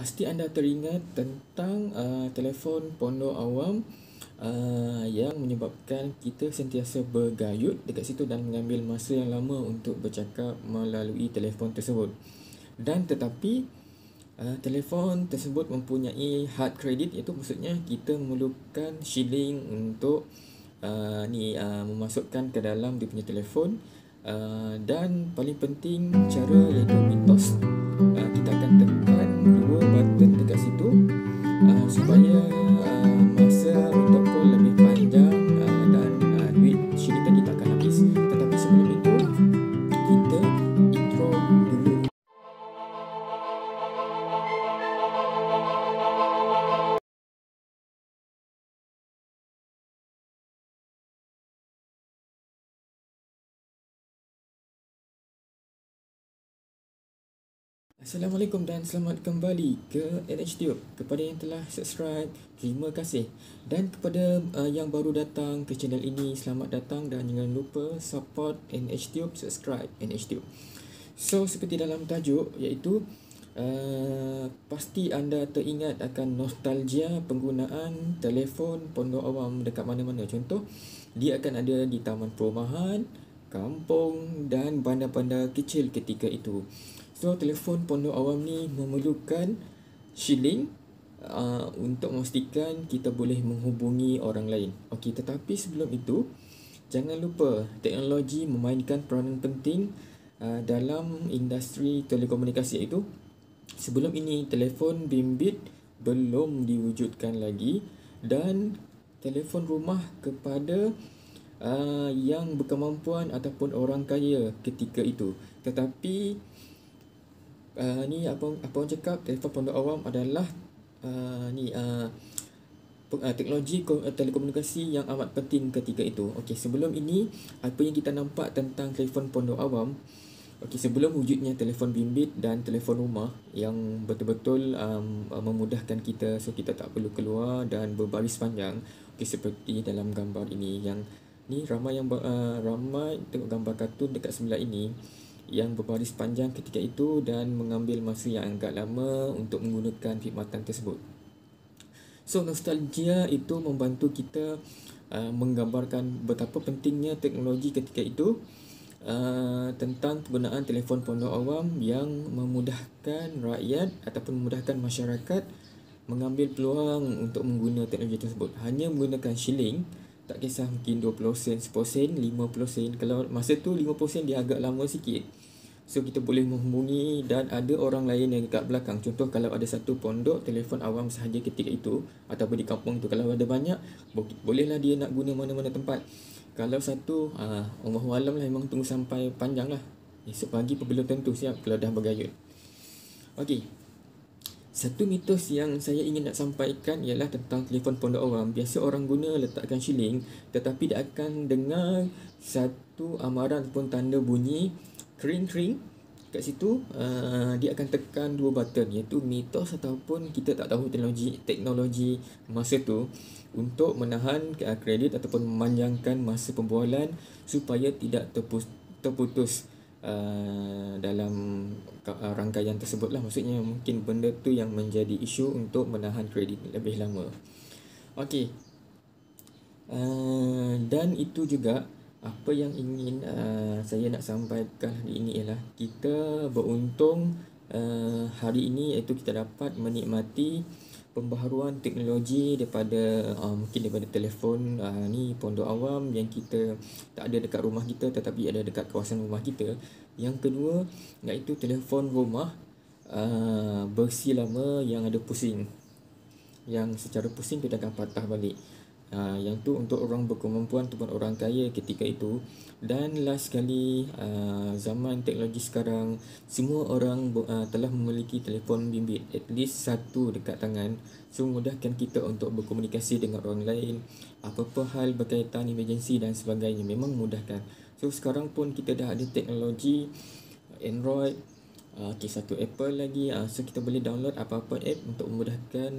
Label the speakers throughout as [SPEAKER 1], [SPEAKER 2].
[SPEAKER 1] Pasti anda teringat tentang telefon pondok awam yang menyebabkan kita sentiasa bergayut dekat situ dan mengambil masa yang lama untuk bercakap melalui telefon tersebut. Dan tetapi telefon tersebut mempunyai hard credit, iaitu maksudnya kita memerlukan shilling untuk memasukkan ke dalam dia punya telefon. Dan paling penting cara iaitu mitos. Kita akan tekan dua button dekat situ supaya masa untuk call lebih panjang dan duit shilling tadi tak akan habis. Tetapi sebelum itu kita intro dulu. Assalamualaikum dan selamat kembali ke NHTube. Kepada yang telah subscribe, terima kasih. Dan kepada yang baru datang ke channel ini, selamat datang dan jangan lupa support NHTube, subscribe NHTube. So, seperti dalam tajuk iaitu pasti anda teringat akan nostalgia penggunaan telefon pondok awam dekat mana-mana. Contoh, dia akan ada di taman perumahan, kampung dan bandar-bandar kecil ketika itu. So, telefon pondok awam ni memerlukan shilling untuk memastikan kita boleh menghubungi orang lain. Okey, tetapi sebelum itu, jangan lupa teknologi memainkan peranan penting dalam industri telekomunikasi itu. Sebelum ini, telefon bimbit belum diwujudkan lagi dan telefon rumah kepada yang berkemampuan ataupun orang kaya ketika itu. Tetapi apa orang cakap, telefon pondok awam adalah teknologi telekomunikasi yang amat penting ketika itu. Okey, sebelum ini apa yang kita nampak tentang telefon pondok awam? Okey, sebelum wujudnya telefon bimbit dan telefon rumah yang betul-betul memudahkan kita, so kita tak perlu keluar dan berbaris panjang. Okey, seperti dalam gambar ini, yang ni ramai tengok gambar kartun dekat sebelah ini yang berbaris panjang ketika itu dan mengambil masa yang agak lama untuk menggunakan perkhidmatan tersebut. So, nostalgia itu membantu kita menggambarkan betapa pentingnya teknologi ketika itu tentang penggunaan telefon pondok awam yang memudahkan rakyat ataupun memudahkan masyarakat mengambil peluang untuk menggunakan teknologi tersebut. Hanya menggunakan shilling, tak kisah mungkin 20 sen, 10 sen, 50 sen. Kalau masa tu 50 sen dia agak lama sikit. So, kita boleh menghubungi dan ada orang lain yang dekat belakang. Contoh, kalau ada satu pondok telefon awam sahaja ketika itu ataupun di kampung tu, kalau ada banyak, bolehlah dia nak guna mana-mana tempat. Kalau satu, Allahualam lah, memang tunggu sampai panjang lah. Esok pagi pun belum tentu siap kalau dah bergayut. Okey, satu mitos yang saya ingin nak sampaikan ialah tentang telefon pondok awam. Biasa orang guna letakkan shilling, tetapi dia akan dengar satu amaran ataupun tanda bunyi kering-kering. Kat situ dia akan tekan dua button, iaitu mitos ataupun kita tak tahu teknologi masa tu untuk menahan kredit ataupun memanjangkan masa pembualan supaya tidak terputus dalam rangkaian tersebut lah. Maksudnya mungkin benda tu yang menjadi isu untuk menahan kredit lebih lama. Okey, dan itu juga apa yang ingin saya nak sampaikan hari ini ialah kita beruntung hari ini, iaitu kita dapat menikmati pembaharuan teknologi daripada mungkin daripada telefon ni pondok awam yang kita tak ada dekat rumah kita tetapi ada dekat kawasan rumah kita. Yang kedua, iaitu telefon rumah versi lama yang ada pusing, yang secara pusing tu dia akan patah balik. Yang tu untuk orang berkemampuan ataupun orang kaya ketika itu. Dan last sekali, zaman teknologi sekarang, semua orang telah memiliki telefon bimbit, at least satu dekat tangan. So, memudahkan kita untuk berkomunikasi dengan orang lain, apa-apa hal berkaitan emergency dan sebagainya, memang memudahkan. So, sekarang pun kita dah ada teknologi Android, satu Apple lagi, so kita boleh download apa-apa app untuk memudahkan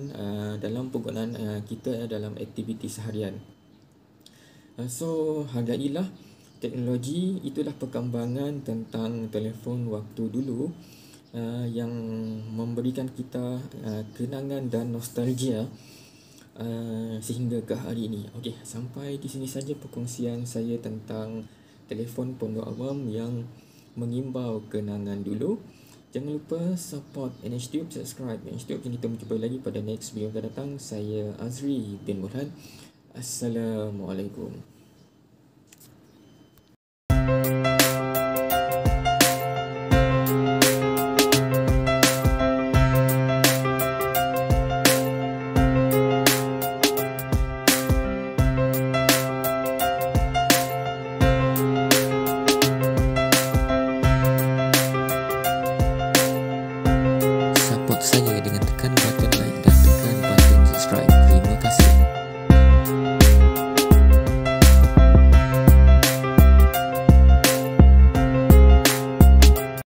[SPEAKER 1] dalam penggunaan kita dalam aktiviti seharian. So, hargailah teknologi. Itulah perkembangan tentang telefon waktu dulu. yang memberikan kita kenangan dan nostalgia sehingga ke hari ini. Okey, sampai di sini saja perkongsian saya tentang telefon pondok awam yang mengimbau kenangan dulu. Jangan lupa support NHTube, subscribe NHTube, dan kita berjumpa lagi pada next video akan datang. Saya Azri bin Burhan. Assalamualaikum.